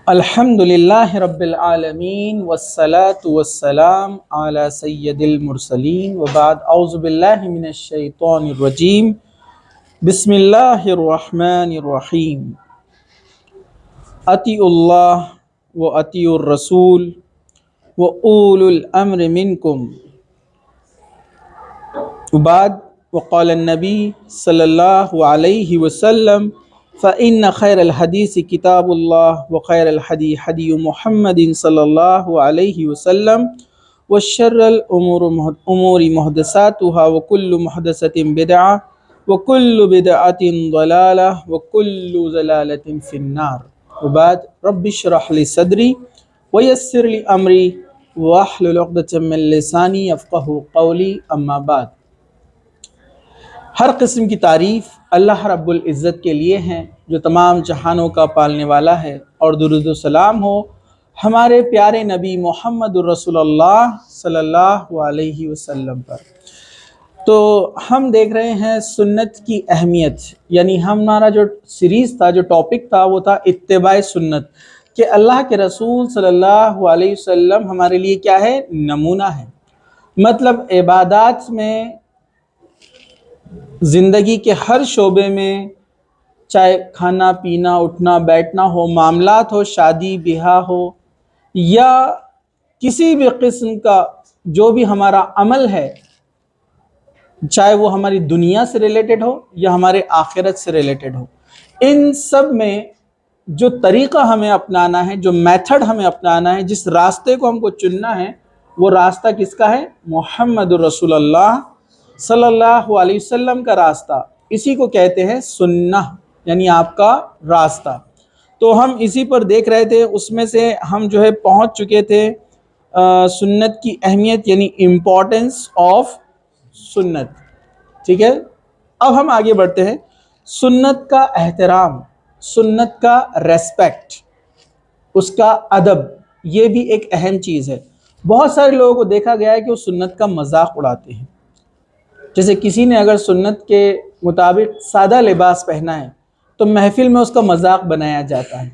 الحمد للہ رب العالمین والصلاة والسلام علی سید المرسلین وبعد اعوذ باللہ من الشیطان الرجیم بسم اللہ الرحمن الرحیم اطیعوا اللہ و اطیعوا الرسول و اولو الامر منکم وبعد وقال النبی صلی اللہ علیہ وسلم فإن خير الحديث كتاب الله وخير الهدي هدي محمد صلى الله عليه وسلم وشر الأمور محدثاتها وكل محدثة بدعة وكل بدعة ضلالة وكل ضلالة في النار وبعد رب اشرح لي صدري ويسر لي أمري واحلل عقدة من لساني يفقهوا قولي أما بعد۔ ہر قسم کی تعریف اللہ رب العزت کے لیے ہیں جو تمام جہانوں کا پالنے والا ہے، اور درود و سلام ہو ہمارے پیارے نبی محمد الرسول اللہ صلی اللہ علیہ وسلم پر۔ تو ہم دیکھ رہے ہیں سنت کی اہمیت، یعنی ہمارا جو سیریز تھا، جو ٹاپک تھا، وہ تھا اتباع سنت، کہ اللہ کے رسول صلی اللہ علیہ وسلم ہمارے لیے کیا ہے؟ نمونہ ہے۔ مطلب عبادات میں، زندگی کے ہر شعبے میں، چاہے کھانا پینا اٹھنا بیٹھنا ہو، معاملات ہو، شادی بیاہ ہو، یا کسی بھی قسم کا جو بھی ہمارا عمل ہے، چاہے وہ ہماری دنیا سے ریلیٹڈ ہو یا ہمارے آخرت سے ریلیٹڈ ہو، ان سب میں جو طریقہ ہمیں اپنانا ہے، جو میتھڈ ہمیں اپنانا ہے، جس راستے کو ہم کو چننا ہے، وہ راستہ کس کا ہے؟ محمد الرسول اللہ صلی اللہ علیہ وسلم کا راستہ۔ اسی کو کہتے ہیں سنہ، یعنی آپ کا راستہ۔ تو ہم اسی پر دیکھ رہے تھے، اس میں سے ہم جو ہے پہنچ چکے تھے سنت کی اہمیت، یعنی امپورٹنس آف سنت۔ ٹھیک ہے، اب ہم آگے بڑھتے ہیں۔ سنت کا احترام، سنت کا ریسپیکٹ، اس کا ادب، یہ بھی ایک اہم چیز ہے۔ بہت سارے لوگوں کو دیکھا گیا ہے کہ وہ سنت کا مذاق اڑاتے ہیں۔ جیسے کسی نے اگر سنت کے مطابق سادہ لباس پہنا ہے تو محفل میں اس کا مذاق بنایا جاتا ہے۔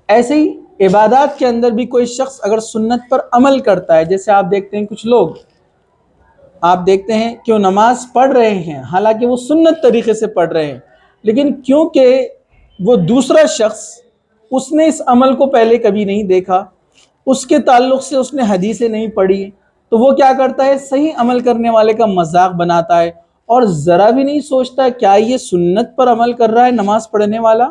ایسے ہی عبادات کے اندر بھی کوئی شخص اگر سنت پر عمل کرتا ہے، جیسے آپ دیکھتے ہیں کچھ لوگ، آپ دیکھتے ہیں کہ وہ نماز پڑھ رہے ہیں، حالانکہ وہ سنت طریقے سے پڑھ رہے ہیں، لیکن کیونکہ وہ دوسرا شخص، اس نے اس عمل کو پہلے کبھی نہیں دیکھا، اس کے تعلق سے اس نے حدیثیں نہیں پڑھی، تو وہ کیا کرتا ہے؟ صحیح عمل کرنے والے کا مذاق بناتا ہے، اور ذرا بھی نہیں سوچتا کیا یہ سنت پر عمل کر رہا ہے نماز پڑھنے والا،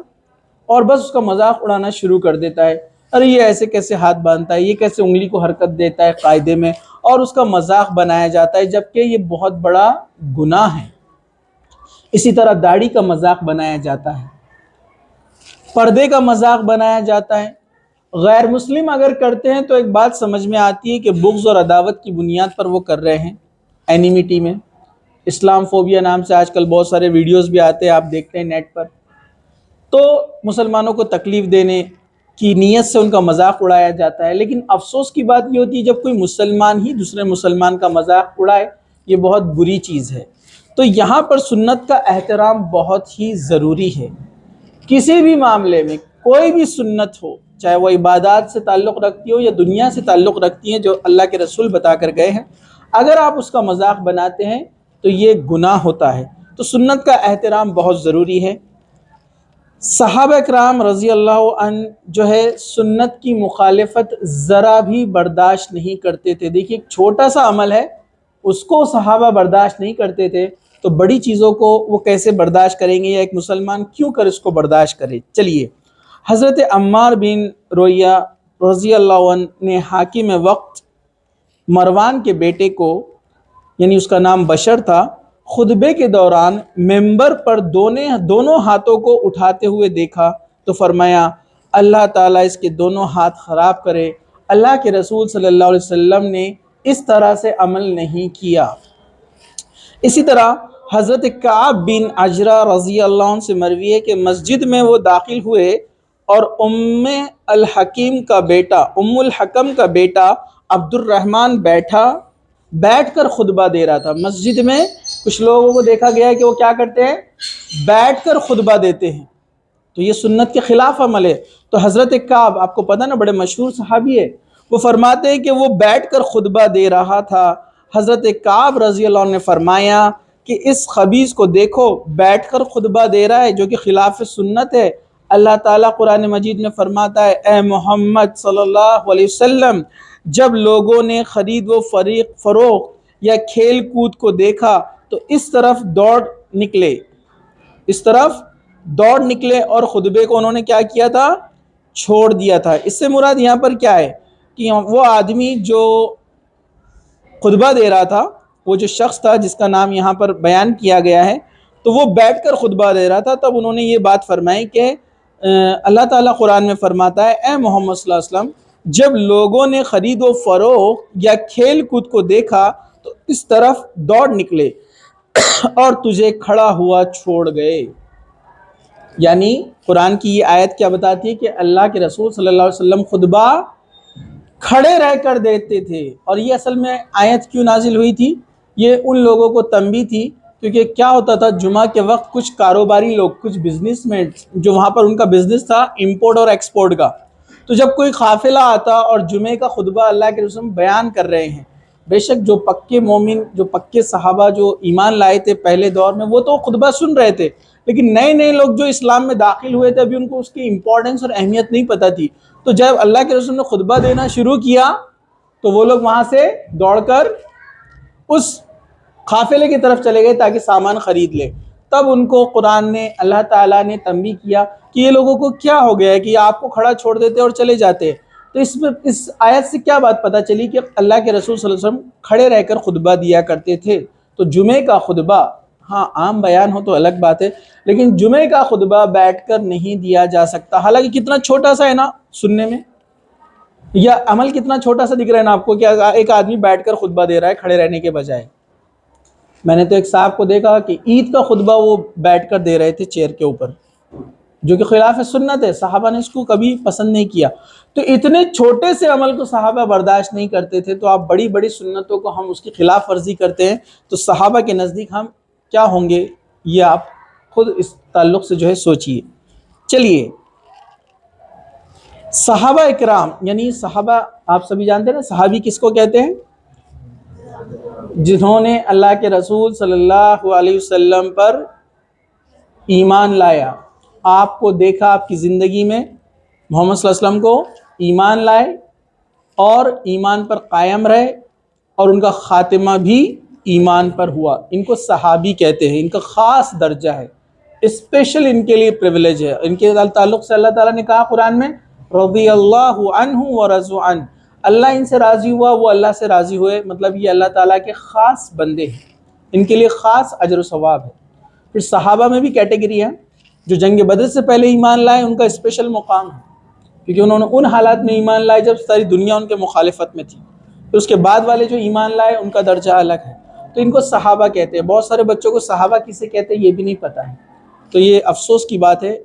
اور بس اس کا مذاق اڑانا شروع کر دیتا ہے۔ ارے یہ ایسے کیسے ہاتھ باندھتا ہے، یہ کیسے انگلی کو حرکت دیتا ہے قاعدے میں، اور اس کا مذاق بنایا جاتا ہے، جبکہ یہ بہت بڑا گناہ ہے۔ اسی طرح داڑھی کا مذاق بنایا جاتا ہے، پردے کا مذاق بنایا جاتا ہے۔ غیر مسلم اگر کرتے ہیں تو ایک بات سمجھ میں آتی ہے کہ بغض اور عداوت کی بنیاد پر وہ کر رہے ہیں، اینیمیٹی میں۔ اسلام فوبیا نام سے آج کل بہت سارے ویڈیوز بھی آتے ہیں، آپ دیکھتے ہیں نیٹ پر۔ تو مسلمانوں کو تکلیف دینے کی نیت سے ان کا مذاق اڑایا جاتا ہے، لیکن افسوس کی بات یہ ہوتی ہے جب کوئی مسلمان ہی دوسرے مسلمان کا مذاق اڑائے، یہ بہت بری چیز ہے۔ تو یہاں پر سنت کا احترام بہت ہی ضروری ہے۔ کسی بھی معاملے میں کوئی بھی سنت ہو، چاہے وہ عبادات سے تعلق رکھتی ہو یا دنیا سے تعلق رکھتی ہیں جو اللہ کے رسول بتا کر گئے ہیں، اگر آپ اس کا مذاق بناتے ہیں تو یہ گناہ ہوتا ہے۔ تو سنت کا احترام بہت ضروری ہے۔ صحابہ کرام رضی اللہ عنہ جو ہے سنت کی مخالفت ذرا بھی برداشت نہیں کرتے تھے۔ دیکھیے ایک چھوٹا سا عمل ہے، اس کو صحابہ برداشت نہیں کرتے تھے، تو بڑی چیزوں کو وہ کیسے برداشت کریں گے، یا ایک مسلمان کیوں کر اس کو برداشت کرے۔ چلیے، حضرت عمار بن رویہ رضی اللہ عنہ نے حاکم وقت مروان کے بیٹے کو، یعنی اس کا نام بشر تھا، خطبے کے دوران ممبر پر دونوں ہاتھوں کو اٹھاتے ہوئے دیکھا تو فرمایا اللہ تعالیٰ اس کے دونوں ہاتھ خراب کرے، اللہ کے رسول صلی اللہ علیہ وسلم نے اس طرح سے عمل نہیں کیا۔ اسی طرح حضرت کعب بن عجرہ رضی اللہ عنہ سے مروی ہے کہ مسجد میں وہ داخل ہوئے اور ام الحکم کا بیٹا عبد الرحمن بیٹھ کر خطبہ دے رہا تھا۔ مسجد میں کچھ لوگوں کو دیکھا گیا ہے کہ وہ کیا کرتے ہیں؟ بیٹھ کر خطبہ دیتے ہیں۔ تو یہ سنت کے خلاف عمل ہے۔ تو حضرت کعب، آپ کو پتہ نا بڑے مشہور صحابی ہے، وہ فرماتے ہیں کہ وہ بیٹھ کر خطبہ دے رہا تھا، حضرت کعب رضی اللہ عنہ نے فرمایا کہ اس خبیث کو دیکھو بیٹھ کر خطبہ دے رہا ہے جو کہ خلاف سنت ہے۔ اللہ تعالیٰ قرآن مجید میں فرماتا ہے اے محمد صلی اللہ علیہ وسلم، جب لوگوں نے خرید و فروخت یا کھیل کود کو دیکھا تو اس طرف دوڑ نکلے اور خطبے کو انہوں نے کیا کیا تھا؟ چھوڑ دیا تھا۔ اس سے مراد یہاں پر کیا ہے کہ وہ آدمی جو خطبہ دے رہا تھا، وہ جو شخص تھا جس کا نام یہاں پر بیان کیا گیا ہے، تو وہ بیٹھ کر خطبہ دے رہا تھا۔ تب انہوں نے یہ بات فرمائی کہ اللہ تعالیٰ قرآن میں فرماتا ہے اے محمد صلی اللہ علیہ وسلم، جب لوگوں نے خرید و فروخت یا کھیل کود کو دیکھا تو اس طرف دوڑ نکلے اور تجھے کھڑا ہوا چھوڑ گئے۔ یعنی قرآن کی یہ آیت کیا بتاتی ہے کہ اللہ کے رسول صلی اللہ علیہ وسلم خطبہ کھڑے رہ کر دیتے تھے۔ اور یہ اصل میں آیت کیوں نازل ہوئی تھی؟ یہ ان لوگوں کو تنبیہ تھی، کیونکہ کیا ہوتا تھا جمعہ کے وقت کچھ کاروباری لوگ، کچھ بزنس مین جو وہاں پر ان کا بزنس تھا امپورٹ اور ایکسپورٹ کا، تو جب کوئی قافلہ آتا اور جمعے کا خطبہ اللہ کے رسول بیان کر رہے ہیں، بے شک جو پکے مومن، جو پکے صحابہ جو ایمان لائے تھے پہلے دور میں، وہ تو خطبہ سن رہے تھے، لیکن نئے نئے لوگ جو اسلام میں داخل ہوئے تھے ابھی ان کو اس کی امپورٹنس اور اہمیت نہیں پتہ تھی۔ تو جب اللہ کے رسول نے خطبہ دینا شروع کیا تو وہ لوگ وہاں سے دوڑ کر اس قافلے کی طرف چلے گئے تاکہ سامان خرید لے۔ تب ان کو قرآن نے، اللہ تعالیٰ نے تنبیہ کیا کہ یہ لوگوں کو کیا ہو گیا ہے کہ آپ کو کھڑا چھوڑ دیتے اور چلے جاتے۔ تو اس آیت سے کیا بات پتہ چلی کہ اللہ کے رسول صلی اللہ علیہ وسلم کھڑے رہ کر خطبہ دیا کرتے تھے۔ تو جمعے کا خطبہ، ہاں عام بیان ہو تو الگ بات ہے، لیکن جمعے کا خطبہ بیٹھ کر نہیں دیا جا سکتا۔ حالانکہ کتنا چھوٹا سا ہے نا سننے میں، یا عمل کتنا چھوٹا سا دکھ رہا ہے نا آپ کو کہ ایک آدمی بیٹھ کر خطبہ دے رہا ہے کھڑے رہنے کے بجائے۔ میں نے تو ایک صاحب کو دیکھا کہ عید کا خطبہ وہ بیٹھ کر دے رہے تھے چیئر کے اوپر، جو کہ خلاف سنت ہے، صحابہ نے اس کو کبھی پسند نہیں کیا۔ تو اتنے چھوٹے سے عمل کو صحابہ برداشت نہیں کرتے تھے، تو آپ بڑی بڑی سنتوں کو ہم اس کی خلاف ورزی کرتے ہیں، تو صحابہ کے نزدیک ہم کیا ہوں گے، یہ آپ خود اس تعلق سے جو ہے سوچئے۔ چلیے، صحابہ اکرام یعنی صحابہ، آپ سبھی جانتے ہیں نا صحابی کس کو کہتے ہیں؟ جنہوں نے اللہ کے رسول صلی اللہ علیہ وسلم پر ایمان لایا، آپ کو دیکھا آپ کی زندگی میں محمد صلی اللہ علیہ وسلم کو ایمان لائے اور ایمان پر قائم رہے اور ان کا خاتمہ بھی ایمان پر ہوا، ان کو صحابی کہتے ہیں۔ ان کا خاص درجہ ہے، اسپیشل ان کے لیے پریویلیج ہے۔ ان کے تعلق سے اللہ تعالیٰ نے کہا قرآن میں رضی اللہ عنہ ورضوا عنہ، اللہ ان سے راضی ہوا، وہ اللہ سے راضی ہوئے، مطلب یہ اللہ تعالیٰ کے خاص بندے ہیں، ان کے لیے خاص اجر و ثواب ہے۔ پھر صحابہ میں بھی کیٹیگری ہے، جو جنگ بدر سے پہلے ایمان لائے ان کا اسپیشل مقام ہے، کیونکہ انہوں نے ان حالات میں ایمان لائے جب ساری دنیا ان کے مخالفت میں تھی۔ پھر اس کے بعد والے جو ایمان لائے ان کا درجہ الگ ہے، تو ان کو صحابہ کہتے ہیں۔ بہت سارے بچوں کو صحابہ کسے کہتے ہیں یہ بھی نہیں پتہ ہے، تو یہ افسوس کی بات ہے۔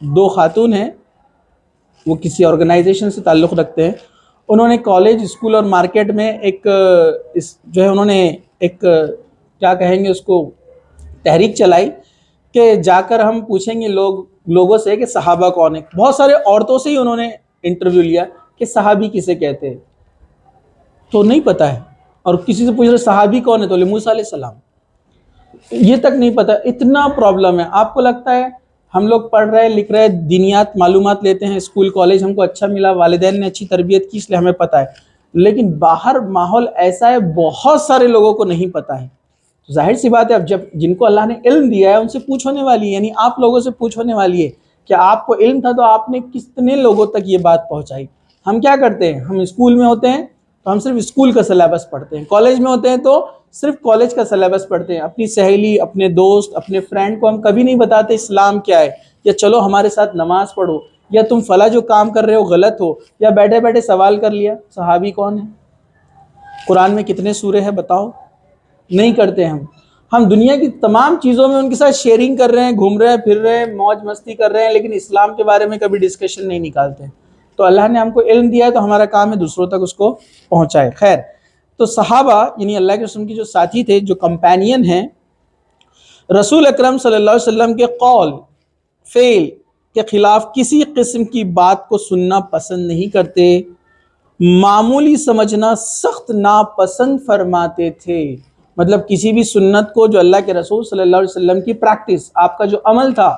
دو خاتون ہیں، وہ کسی آرگنائزیشن سے تعلق رکھتے ہیں، انہوں نے کالج، اسکول اور مارکیٹ میں جو ہے انہوں نے ایک کیا کہیں گے اس کو تحریک چلائی کہ جا کر ہم پوچھیں گے لوگوں سے کہ صحابہ کون ہیں۔ بہت سارے عورتوں سے ہی انہوں نے انٹرویو لیا کہ صحابی کسے کہتے ہیں، تو نہیں پتہ ہے، اور کسی سے پوچھ رہے صحابی کون ہے تو موسیٰ علیہ السلام، یہ تک نہیں پتہ۔ اتنا پرابلم ہے۔ آپ کو لگتا ہے ہم لوگ پڑھ رہے لکھ رہے دینیات معلومات لیتے ہیں، اسکول کالج ہم کو اچھا ملا، والدین نے اچھی تربیت کی اس لیے ہمیں پتہ ہے، لیکن باہر ماحول ایسا ہے بہت سارے لوگوں کو نہیں پتہ ہے۔ ظاہر سی بات ہے، اب جب جن کو اللہ نے علم دیا ہے ان سے پوچھ ہونے والی ہے، یعنی آپ لوگوں سے پوچھ ہونے والی ہے کہ آپ کو علم تھا تو آپ نے کتنے لوگوں تک یہ بات پہنچائی۔ ہم کیا کرتے ہیں، ہم اسکول میں ہوتے ہیں تو ہم صرف اسکول کا سلیبس پڑھتے ہیں، کالج میں ہوتے ہیں تو صرف کالج کا سلیبس پڑھتے ہیں، اپنی سہیلی، اپنے دوست، اپنے فرینڈ کو ہم کبھی نہیں بتاتے اسلام کیا ہے، یا چلو ہمارے ساتھ نماز پڑھو، یا تم فلاں جو کام کر رہے ہو غلط ہو، یا بیٹھے بیٹھے سوال کر لیا صحابی کون ہے، قرآن میں کتنے سورے ہیں بتاؤ، نہیں کرتے ہم دنیا کی تمام چیزوں میں ان کے ساتھ شیئرنگ کر رہے ہیں، گھوم رہے ہیں، پھر رہے ہیں، موج مستی کر رہے ہیں، لیکن اسلام کے بارے میں کبھی ڈسکشن نہیں نکالتے۔ تو اللہ نے ہم کو علم دیا ہے تو ہمارا کام ہے دوسروں تک اس کو پہنچائے۔ خیر، تو صحابہ یعنی اللہ کے رسول کی جو ساتھی تھے، جو کمپینین ہیں، رسول اکرم صلی اللہ علیہ وسلم کے قول، فعل کے خلاف کسی قسم کی بات کو سننا پسند نہیں کرتے، معمولی سمجھنا سخت ناپسند فرماتے تھے۔ مطلب کسی بھی سنت کو جو اللہ کے رسول صلی اللہ علیہ وسلم کی پریکٹس، آپ کا جو عمل تھا،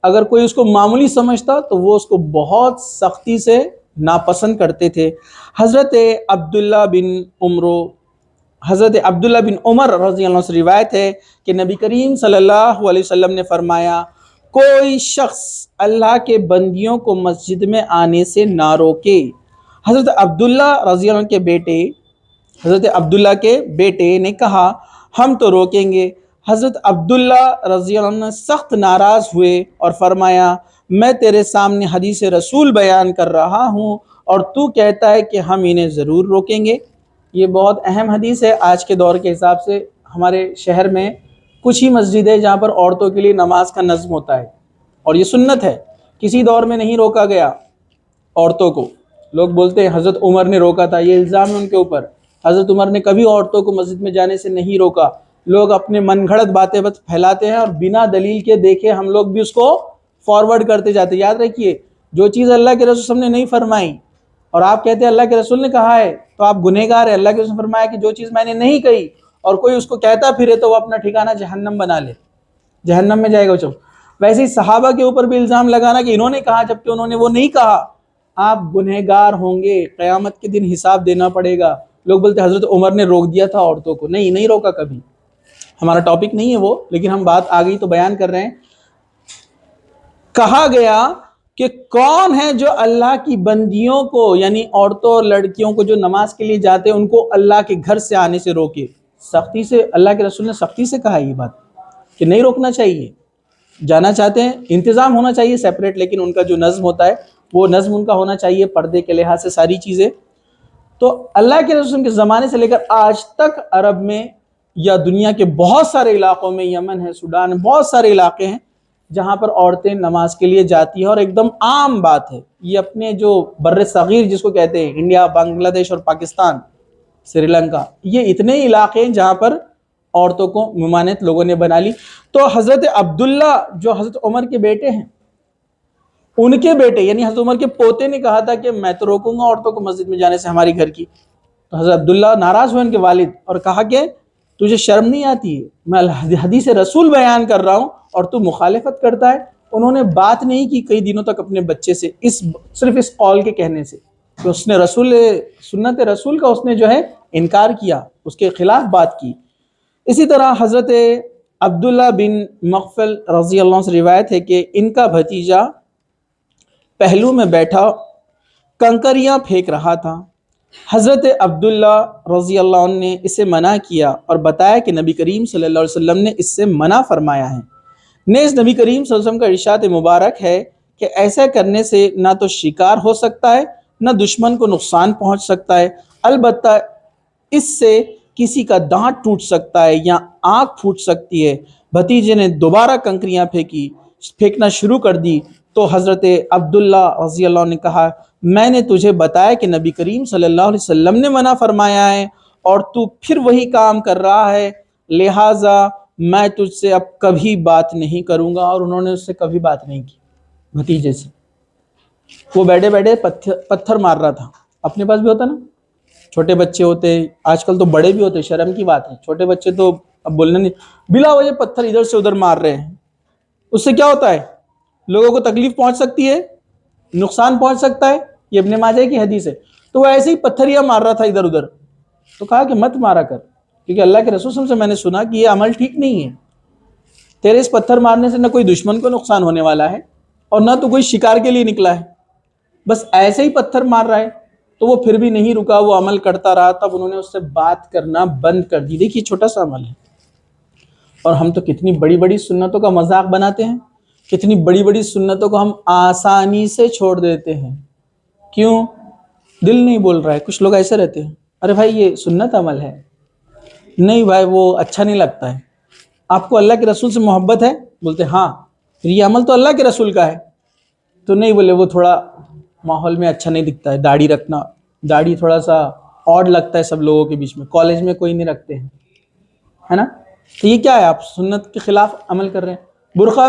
اگر کوئی اس کو معمولی سمجھتا تو وہ اس کو بہت سختی سے ناپسند کرتے تھے۔ حضرت عبداللہ بن عمر رضی اللہ عنہ سے روایت ہے کہ نبی کریم صلی اللہ علیہ وسلم نے فرمایا، کوئی شخص اللہ کے بندیوں کو مسجد میں آنے سے نہ روکے۔ حضرت عبداللہ رضی اللہ عنہ کے بیٹے نے کہا، ہم تو روکیں گے۔ حضرت عبداللہ رضی اللہ عنہ سخت ناراض ہوئے اور فرمایا، میں تیرے سامنے حدیث رسول بیان کر رہا ہوں اور تو کہتا ہے کہ ہم انہیں ضرور روکیں گے۔ یہ بہت اہم حدیث ہے آج کے دور کے حساب سے۔ ہمارے شہر میں کچھ ہی مسجد ہے جہاں پر عورتوں کے لیے نماز کا نظم ہوتا ہے، اور یہ سنت ہے، کسی دور میں نہیں روکا گیا عورتوں کو۔ لوگ بولتے ہیں حضرت عمر نے روکا تھا، یہ الزام ہے ان کے اوپر۔ حضرت عمر نے کبھی عورتوں کو مسجد میں جانے سے نہیں روکا۔ لوگ اپنے من گھڑت باتیں بس پھیلاتے ہیں اور بنا دلیل کے دیکھے ہم لوگ بھی اس کو فارورڈ کرتے جاتے۔ یاد رکھیے، جو چیز اللہ کے رسول نے نہیں فرمائی اور آپ کہتے ہیں اللہ کے رسول نے کہا ہے تو آپ گنہگار ہیں۔ اللہ کے رسول نے فرمایا کہ جو چیز میں نے نہیں کہی اور کوئی اس کو کہتا پھرے تو وہ اپنا ٹھکانہ جہنم بنا لے، جہنم میں جائے گا وہ۔ ویسے ہی صحابہ کے اوپر بھی الزام لگانا کہ انہوں نے کہا جبکہ انہوں نے وہ نہیں کہا، آپ گنہگار ہوں گے، قیامت کے دن حساب دینا پڑے گا۔ لوگ بولتے ہیں حضرت عمر نے روک دیا تھا عورتوں کو، نہیں روکا کبھی، ہمارا ٹاپک نہیں ہے وہ، لیکن ہم بات آ گئی تو بیان کر رہے ہیں۔ کہا گیا کہ کون ہے جو اللہ کی بندیوں کو، یعنی عورتوں اور لڑکیوں کو جو نماز کے لیے جاتے ہیں، ان کو اللہ کے گھر سے آنے سے روکے۔ سختی سے اللہ کے رسول نے سختی سے کہا یہ بات کہ نہیں روکنا چاہیے، جانا چاہتے ہیں انتظام ہونا چاہیے سیپریٹ، لیکن ان کا جو نظم ہوتا ہے وہ نظم ان کا ہونا چاہیے پردے کے لحاظ سے ساری چیزیں۔ تو اللہ کے رسول کے زمانے سے لے کر آج تک عرب میں یا دنیا کے بہت سارے علاقوں میں، یمن ہے، سوڈان ہے، بہت سارے علاقے ہیں جہاں پر عورتیں نماز کے لیے جاتی ہیں، اور ایک دم عام بات ہے یہ۔ اپنے جو بر صغیر جس کو کہتے ہیں، انڈیا، بنگلہ دیش اور پاکستان، سری لنکا، یہ اتنے علاقے ہیں جہاں پر عورتوں کو ممانعت لوگوں نے بنا لی۔ تو حضرت عبداللہ جو حضرت عمر کے بیٹے ہیں، ان کے بیٹے یعنی حضرت عمر کے پوتے نے کہا تھا کہ میں تو روکوں گا عورتوں کو مسجد میں جانے سے ہماری گھر کی۔ تو حضرت عبداللہ ناراض ہوئے ان کے والد اور کہا کہ تجھے شرم نہیں آتی ہے، میں حدیث رسول بیان کر رہا ہوں اور تو مخالفت کرتا ہے۔ انہوں نے بات نہیں کی کئی دنوں تک اپنے بچے سے، صرف اس قول کے کہنے سے کہ اس نے سنت رسول کا اس نے جو ہے انکار کیا، اس کے خلاف بات کی۔ اسی طرح حضرت عبداللہ بن مغفل رضی اللہ عنہ سے روایت ہے کہ ان کا بھتیجا پہلو میں بیٹھا کنکریاں پھینک رہا تھا۔ حضرت عبداللہ رضی اللہ عنہ نے اسے منع کیا اور بتایا کہ نبی کریم صلی اللہ علیہ وسلم نے اس سے منع فرمایا ہے۔ نیز نبی کریم صلی اللہ علیہ وسلم کا ارشاد مبارک ہے کہ ایسا کرنے سے نہ تو شکار ہو سکتا ہے، نہ دشمن کو نقصان پہنچ سکتا ہے، البتہ اس سے کسی کا دانت ٹوٹ سکتا ہے یا آنکھ پھوٹ سکتی ہے۔ بھتیجے نے دوبارہ کنکریاں پھینکنا شروع کر دی تو حضرت عبداللہ رضی اللہ عنہ نے کہا، میں نے تجھے بتایا کہ نبی کریم صلی اللہ علیہ وسلم نے منع فرمایا ہے اور تو پھر وہی کام کر رہا ہے، لہٰذا میں تجھ سے اب کبھی بات نہیں کروں گا۔ اور انہوں نے اس سے کبھی بات نہیں کی بھتیجے سے۔ وہ بیٹھے بیٹھے پتھر مار رہا تھا۔ اپنے پاس بھی ہوتا نا، چھوٹے بچے ہوتے، آج کل تو بڑے بھی ہوتے، شرم کی بات ہے، چھوٹے بچے تو اب بولنے نہیں، بلا وجہ پتھر ادھر سے ادھر مار رہے ہیں۔ اس سے کیا ہوتا ہے؟ لوگوں کو تکلیف پہنچ سکتی ہے، نقصان پہنچ سکتا ہے، یہ ابن ماجہ کی حدیث ہے۔ تو وہ ایسے ہی پتھریاں مار رہا تھا ادھر ادھر، تو کہا کہ مت مارا کر، کیونکہ اللہ کے رسول صلی اللہ علیہ وسلم سے میں نے سنا کہ یہ عمل ٹھیک نہیں ہے۔ تیرے اس پتھر مارنے سے نہ کوئی دشمن کو نقصان ہونے والا ہے اور نہ تو کوئی شکار کے لیے نکلا ہے، بس ایسے ہی پتھر مار رہا ہے۔ تو وہ پھر بھی نہیں رکا، وہ عمل کرتا رہا۔ تب انہوں نے اس سے بات کرنا بند کر دی۔ دیکھیے چھوٹا سا عمل ہے، اور ہم تو کتنی بڑی بڑی سنتوں کا مذاق بناتے ہیں، کتنی بڑی بڑی سنتوں کو ہم آسانی سے چھوڑ دیتے ہیں۔ کیوں؟ دل نہیں بول رہا ہے۔ کچھ لوگ ایسے رہتے ہیں، ارے بھائی یہ سنت عمل ہے، نہیں بھائی وہ اچھا نہیں لگتا ہے۔ آپ کو اللہ کے رسول سے محبت ہے؟ بولتے ہاں، پھر یہ عمل تو اللہ کے رسول کا ہے، تو نہیں بولے وہ تھوڑا ماحول میں اچھا نہیں دکھتا ہے، داڑھی رکھنا، داڑھی تھوڑا سا آڈ لگتا ہے سب لوگوں کے بیچ میں، کالج میں کوئی نہیں رکھتے ہیں، ہے نا؟ تو یہ کیا ہے؟ آپ سنت کے خلاف عمل کر رہے ہیں۔ برقع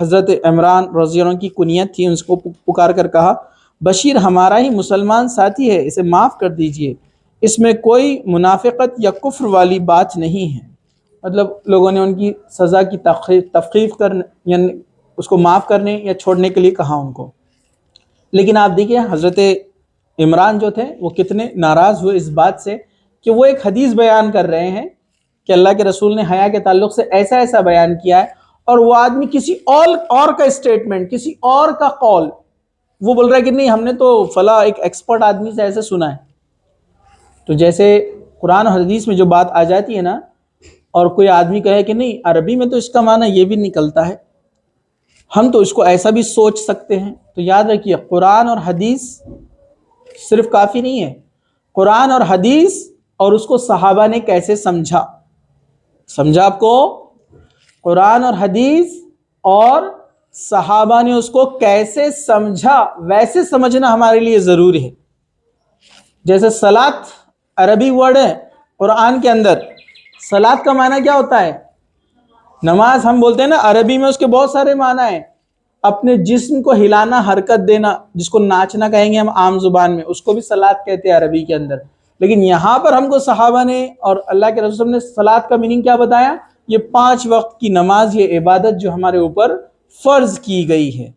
حضرت عمران رضی اللہ عنہ کی کنیت تھی، اس کو پکار کر کہا بشیر ہمارا ہی مسلمان ساتھی ہے، اسے معاف کر دیجئے، اس میں کوئی منافقت یا کفر والی بات نہیں ہے۔ مطلب لوگوں نے ان کی سزا کی تخفیف کرنے یعنی اس کو معاف کرنے یا چھوڑنے کے لیے کہا ان کو۔ لیکن آپ دیکھیے حضرت عمران جو تھے وہ کتنے ناراض ہوئے اس بات سے کہ وہ ایک حدیث بیان کر رہے ہیں کہ اللہ کے رسول نے حیا کے تعلق سے ایسا ایسا بیان کیا ہے، اور وہ آدمی کسی اور کا اسٹیٹمنٹ، کسی اور کا قول وہ بول رہا ہے کہ نہیں ہم نے تو فلاں ایک ایکسپرٹ آدمی سے ایسے سنا ہے۔ تو جیسے قرآن اور حدیث میں جو بات آ جاتی ہے نا، اور کوئی آدمی کہے کہ نہیں عربی میں تو اس کا معنی یہ بھی نکلتا ہے، ہم تو اس کو ایسا بھی سوچ سکتے ہیں، تو یاد رکھیے قرآن اور حدیث صرف کافی نہیں ہے، قرآن اور حدیث اور اس کو صحابہ نے کیسے سمجھا آپ کو؟ قرآن اور حدیث اور صحابہ نے اس کو کیسے سمجھا ویسے سمجھنا ہمارے لیے ضروری ہے۔ جیسے صلاۃ عربی ورڈ ہے قرآن کے اندر، صلاۃ کا معنی کیا ہوتا ہے؟ نماز ہم بولتے ہیں نا، عربی میں اس کے بہت سارے معنی ہیں، اپنے جسم کو ہلانا، حرکت دینا، جس کو ناچنا کہیں گے ہم عام زبان میں، اس کو بھی صلاۃ کہتے ہیں عربی کے اندر۔ لیکن یہاں پر ہم کو صحابہ نے اور اللہ کے رسول نے صلاۃ کا میننگ کیا بتایا؟ یہ 5 وقت کی نماز، یہ عبادت جو ہمارے اوپر فرض کی گئی ہے،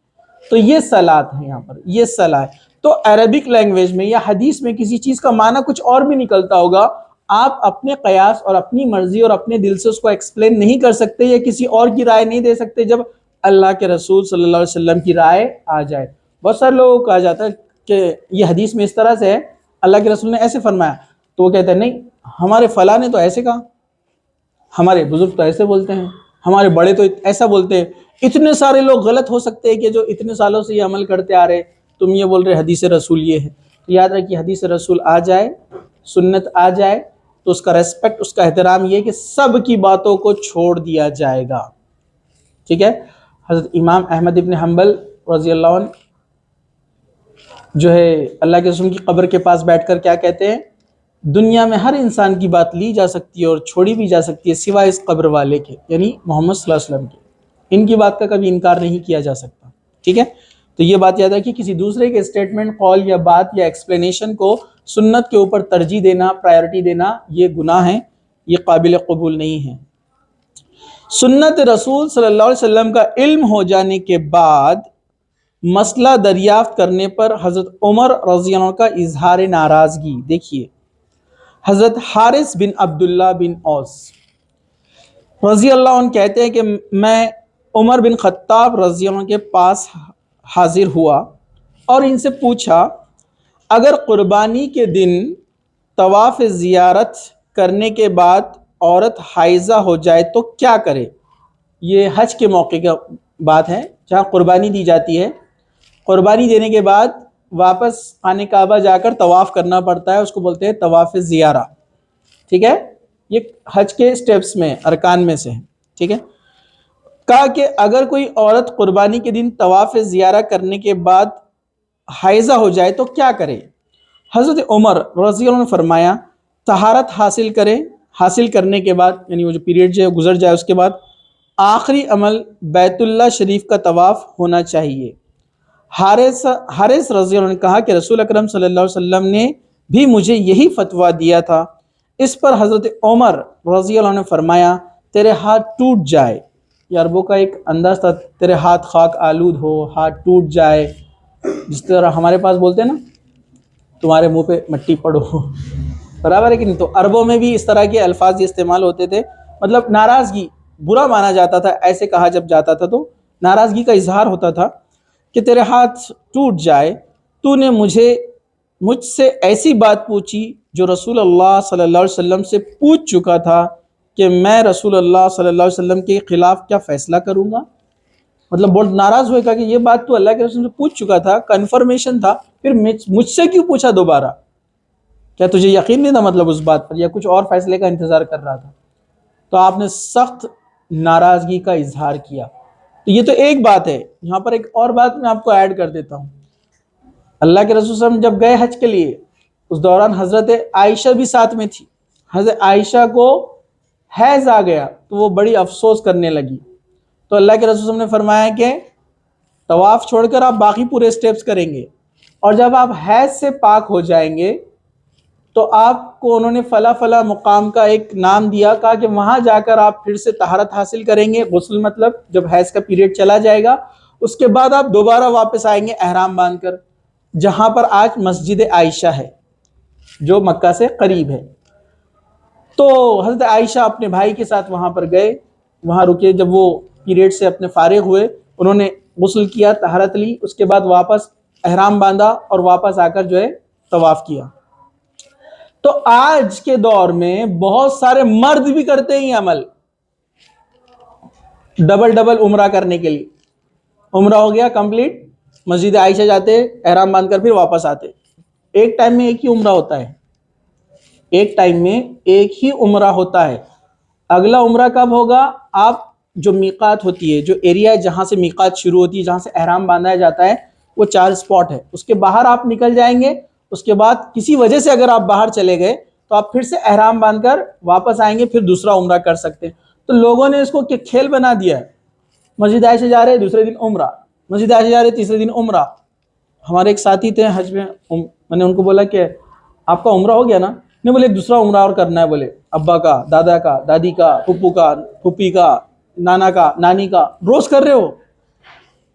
تو یہ صلاۃ ہے، یہاں پر یہ صلاۃ۔ تو عربک لینگویج میں یا حدیث میں کسی چیز کا معنی کچھ اور بھی نکلتا ہوگا، آپ اپنے قیاس اور اپنی مرضی اور اپنے دل سے اس کو ایکسپلین نہیں کر سکتے یا کسی اور کی رائے نہیں دے سکتے جب اللہ کے رسول صلی اللہ علیہ وسلم کی رائے آ جائے۔ بہت سارے لوگوں کو کہا جاتا ہے کہ یہ حدیث میں اس طرح سے ہے، اللہ کے رسول نے ایسے فرمایا، تو وہ کہتے ہیں نہیں ہمارے فلاں نے تو ایسے کہا، ہمارے بزرگ تو ایسے بولتے ہیں، ہمارے بڑے تو ایسا بولتے ہیں۔ اتنے سارے لوگ غلط ہو سکتے ہیں کہ جو اتنے سالوں سے یہ عمل کرتے آ رہے، تم یہ بول رہے حدیث رسول یہ ہے۔ تو یاد رکھیے حدیث رسول آ جائے، سنت آ جائے تو اس کا ریسپیکٹ، اس کا احترام یہ کہ سب کی باتوں کو چھوڑ دیا جائے گا، ٹھیک ہے؟ حضرت امام احمد ابن حنبل رضی اللہ عنہ جو ہے اللہ کے رسول کی قبر کے پاس بیٹھ کر کیا کہتے ہیں؟ دنیا میں ہر انسان کی بات لی جا سکتی ہے اور چھوڑی بھی جا سکتی ہے سوائے اس قبر والے کے، یعنی محمد صلی اللہ علیہ وسلم کے، ان کی بات کا کبھی انکار نہیں کیا جا سکتا، ٹھیک ہے؟ تو یہ بات یاد رکھیے، کسی دوسرے کے اسٹیٹمنٹ، قول یا بات یا ایکسپلینیشن کو سنت کے اوپر ترجیح دینا، پرائیورٹی دینا، یہ گناہ ہے، یہ قابل قبول نہیں ہے۔ سنت رسول صلی اللہ علیہ وسلم کا علم ہو جانے کے بعد مسئلہ دریافت کرنے پر حضرت عمر رضی اللہ عنہ کا اظہار ناراضگی دیکھیے۔ حضرت حارث بن عبداللہ بن اوس رضی اللہ عنہ کہتے ہیں کہ میں عمر بن خطاب رضی اللہ عنہ کے پاس حاضر ہوا اور ان سے پوچھا اگر قربانی کے دن طواف زیارت کرنے کے بعد عورت حائضہ ہو جائے تو کیا کرے؟ یہ حج کے موقع کا بات ہے جہاں قربانی دی جاتی ہے، قربانی دینے کے بعد واپس خانہ کعبہ جا کر طواف کرنا پڑتا ہے، اس کو بولتے ہیں طواف زیارہ، ٹھیک ہے؟ یہ حج کے سٹیپس میں، ارکان میں سے ہے، ٹھیک ہے؟ کہا کہ اگر کوئی عورت قربانی کے دن طواف زیارہ کرنے کے بعد حائضہ ہو جائے تو کیا کرے؟ حضرت عمر رضی اللہ عنہ نے فرمایا طہارت حاصل کرنے کے بعد، یعنی وہ جو پیریڈ جو گزر جائے اس کے بعد آخری عمل بیت اللہ شریف کا طواف ہونا چاہیے۔ حارث رضی اللہ عنہ نے کہا کہ رسول اکرم صلی اللہ علیہ وسلم نے بھی مجھے یہی فتویٰ دیا تھا۔ اس پر حضرت عمر رضی اللہ عنہ نے فرمایا تیرے ہاتھ ٹوٹ جائے، یہ عربوں کا ایک انداز تھا، تیرے ہاتھ خاک آلود ہو، ہاتھ ٹوٹ جائے، جس طرح ہمارے پاس بولتے ہیں نا تمہارے منہ پہ مٹی پڑو، برابر ہے کہ نہیں؟ تو عربوں میں بھی اس طرح کے الفاظ استعمال ہوتے تھے، مطلب ناراضگی، برا مانا جاتا تھا، ایسے کہا جب جاتا تھا تو ناراضگی کا اظہار ہوتا تھا کہ تیرے ہاتھ ٹوٹ جائے، تو نے مجھ سے ایسی بات پوچھی جو رسول اللہ صلی اللہ علیہ وسلم سے پوچھ چکا تھا کہ میں رسول اللہ صلی اللہ علیہ وسلم کے خلاف کیا فیصلہ کروں گا؟ مطلب بہت ناراض ہوئے، کہا کہ یہ بات تو اللہ کے رسول سے پوچھ چکا تھا، کنفرمیشن تھا، پھر مجھ سے کیوں پوچھا دوبارہ؟ کیا تجھے یقین نہیں تھا مطلب اس بات پر، یا کچھ اور فیصلے کا انتظار کر رہا تھا؟ تو آپ نے سخت ناراضگی کا اظہار کیا۔ تو یہ تو ایک بات ہے، یہاں پر ایک اور بات میں آپ کو ایڈ کر دیتا ہوں۔ اللہ کے رسول صلی اللہ علیہ وسلم جب گئے حج کے لیے، اس دوران حضرت عائشہ بھی ساتھ میں تھی۔ حضرت عائشہ کو حیض آ گیا تو وہ بڑی افسوس کرنے لگی، تو اللہ کے رسول نے فرمایا کہ طواف چھوڑ کر آپ باقی پورے سٹیپس کریں گے، اور جب آپ حیض سے پاک ہو جائیں گے تو آپ کو انہوں نے فلاں فلاں مقام کا ایک نام دیا، کہا کہ وہاں جا کر آپ پھر سے طہارت حاصل کریں گے، غسل مطلب جب حیض کا پیریڈ چلا جائے گا، اس کے بعد آپ دوبارہ واپس آئیں گے احرام باندھ کر، جہاں پر آج مسجد عائشہ ہے جو مکہ سے قریب ہے۔ تو حضرت عائشہ اپنے بھائی کے ساتھ وہاں پر گئے، وہاں رکے، جب وہ پیریڈ سے اپنے فارغ ہوئے انہوں نے غسل کیا، طہارت لی، اس کے بعد واپس احرام باندھا اور واپس آ کر جو ہے طواف کیا۔ تو آج کے دور میں بہت سارے مرد بھی کرتے ہیں یہ عمل، ڈبل عمرہ کرنے کے لیے، عمرہ ہو گیا کمپلیٹ، مسجد عائشہ جاتے، احرام باندھ کر پھر واپس آتے۔ ایک ٹائم میں ایک ہی عمرہ ہوتا ہے، ایک ٹائم میں ایک ہی عمرہ ہوتا ہے۔ اگلا عمرہ کب ہوگا؟ آپ جو میقات ہوتی ہے، جو ایریا جہاں سے میقات شروع ہوتی ہے، جہاں سے احرام باندھا جاتا ہے، وہ 4 اسپاٹ ہے، اس کے باہر آپ نکل جائیں گے، اس کے بعد کسی وجہ سے اگر آپ باہر چلے گئے تو آپ پھر سے احرام باندھ کر واپس آئیں گے، پھر دوسرا عمرہ کر سکتے ہیں۔ تو لوگوں نے اس کو کھیل بنا دیا ہے، مسجد عائشہ جا رہے دوسرے دن عمرہ، مسجد عائشہ جا رہے تیسرے دن عمرہ۔ ہمارے ایک ساتھی تھے حج میں، میں نے ان کو بولا کہ آپ کا عمرہ ہو گیا نا؟ نہیں، بولے ایک دوسرا عمرہ اور کرنا ہے، بولے ابا کا، دادا کا، دادی کا، پھپھو کا، پھوپھی کا، نانا کا، نانی کا، روز کر رہے ہو؟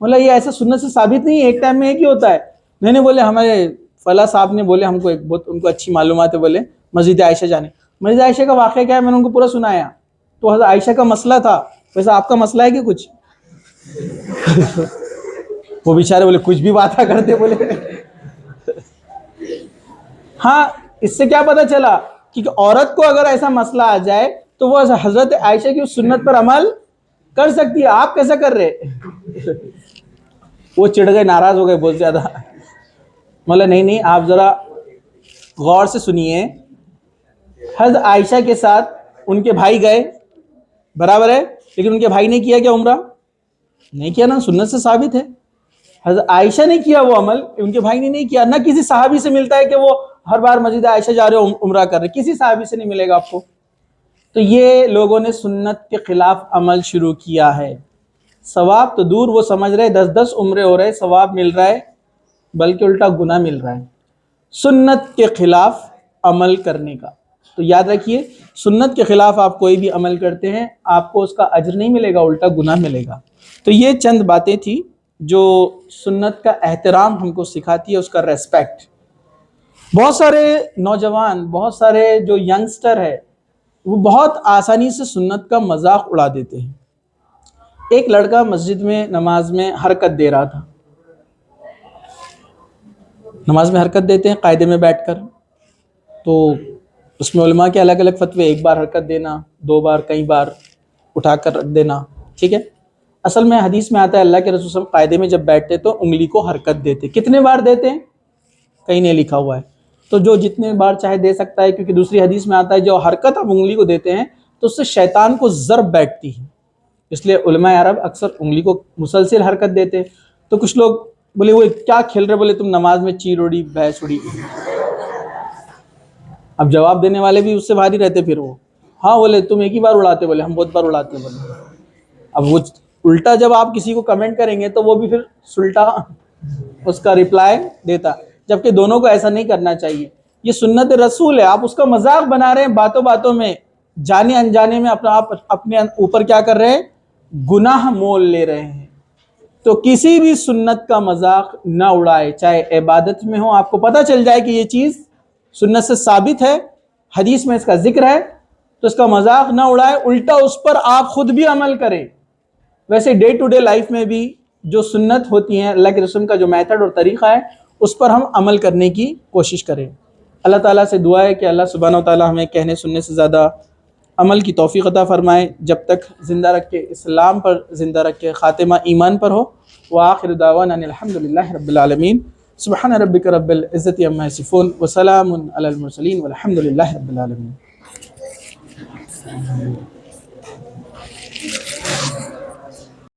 بولا یہ ایسا سنت سے ثابت نہیں ہے، ایک ٹائم میں ایک ہی ہوتا ہے۔ نہیں بولے ہمارے فلاں صاحب نے بولے ہم کو ایک بہت ان کو اچھی معلومات ہے، بولے مسجد عائشہ جانے۔ مسجد عائشہ کا واقعہ کیا ہے میں نے ان کو پورا سنایا، تو حضرت عائشہ کا مسئلہ تھا، ویسا آپ کا مسئلہ ہے کہ کچھ؟ وہ بیچارے بولے کچھ بھی باتیں کرتے، بولے ہاں، اس سے کیا پتہ چلا کہ عورت کو اگر ایسا مسئلہ آ جائے تو وہ حضرت عائشہ کی اس سنت پر عمل کر سکتی ہے، آپ کیسا کر رہے؟ وہ چڑ گئے، ناراض ہو گئے بہت زیادہ۔ مطلب نہیں، آپ ذرا غور سے سنیے، حضرت عائشہ کے ساتھ ان کے بھائی گئے، برابر ہے، لیکن ان کے بھائی نے کیا کیا عمرہ؟ نہیں کیا نا، سنت سے ثابت ہے۔ حضرت عائشہ نے کیا وہ عمل، ان کے بھائی نے نہیں کیا۔ نہ کسی صحابی سے ملتا ہے کہ وہ ہر بار مسجد عائشہ جا رہے عمرہ کر رہے، کسی صحابی سے نہیں ملے گا آپ کو۔ تو یہ لوگوں نے سنت کے خلاف عمل شروع کیا ہے۔ ثواب تو دور، وہ سمجھ رہے 10 عمرے ہو رہے، ثواب مل رہا ہے، بلکہ الٹا گناہ مل رہا ہے سنت کے خلاف عمل کرنے کا۔ تو یاد رکھیے، سنت کے خلاف آپ کوئی بھی عمل کرتے ہیں، آپ کو اس کا اجر نہیں ملے گا، الٹا گناہ ملے گا۔ تو یہ چند باتیں تھیں جو سنت کا احترام ہم کو سکھاتی ہے، اس کا ریسپیکٹ۔ بہت سارے نوجوان، بہت سارے جو ینگسٹر ہے، وہ بہت آسانی سے سنت کا مذاق اڑا دیتے ہیں۔ ایک لڑکا مسجد میں نماز میں حرکت دے رہا تھا، نماز میں حرکت دیتے ہیں قاعدے میں بیٹھ کر، تو اس میں علماء کے الگ الگ فتوے، ایک بار حرکت دینا، 2 بار، کئی بار اٹھا کر رکھ دینا، ٹھیک ہے۔ اصل میں حدیث میں آتا ہے اللہ کے رسول صلی اللہ علیہ وسلم قاعدے میں جب بیٹھتے تو انگلی کو حرکت دیتے، کتنے بار دیتے ہیں کہیں نہیں لکھا ہوا ہے، تو جو جتنے بار چاہے دے سکتا ہے، کیونکہ دوسری حدیث میں آتا ہے جو حرکت آپ انگلی کو دیتے ہیں تو اس سے شیطان کو ضرب بیٹھتی ہے، اس لیے علماء عرب اکثر انگلی کو مسلسل حرکت دیتے۔ تو کچھ لوگ بولے وہ کیا کھیل رہے، بولے تم نماز میں چیر اڑی، بھینس اڑی۔ اب جواب دینے والے بھی اس سے بھاری رہتے، پھر وہ ہاں بولے تم ایک ہی بار اڑاتے، بولے ہم بہت بار اڑاتے، بولے۔ اب وہ الٹا جب آپ کسی کو کمنٹ کریں گے تو وہ بھی پھر الٹا اس کا رپلائی دیتا، جبکہ دونوں کو ایسا نہیں کرنا چاہیے۔ یہ سنت رسول ہے، آپ اس کا مذاق بنا رہے ہیں، باتوں باتوں میں جانے انجانے میں اپنے اوپر کیا کر رہے ہیں، گناہ مول لے رہے ہیں۔ تو کسی بھی سنت کا مذاق نہ اڑائے، چاہے عبادت میں ہو، آپ کو پتہ چل جائے کہ یہ چیز سنت سے ثابت ہے، حدیث میں اس کا ذکر ہے، تو اس کا مذاق نہ اڑائے، الٹا اس پر آپ خود بھی عمل کریں۔ ویسے ڈے ٹو ڈے لائف میں بھی جو سنت ہوتی ہیں، اللہ کے رسول کا جو میتھڈ اور طریقہ ہے، اس پر ہم عمل کرنے کی کوشش کریں۔ اللہ تعالیٰ سے دعا ہے کہ اللہ سبحانہ و تعالیٰ ہمیں کہنے سننے سے زیادہ عمل کی توفیق عطا فرمائے، جب تک زندہ رکھے اسلام پر زندہ رکھے، خاتمہ ایمان پر ہو۔ وآخر دعوانا ان الحمدللہ رب العالمین، سبحان ربک رب العزت عما یصفون وسلام علی المرسلین والحمدللہ رب العالمین۔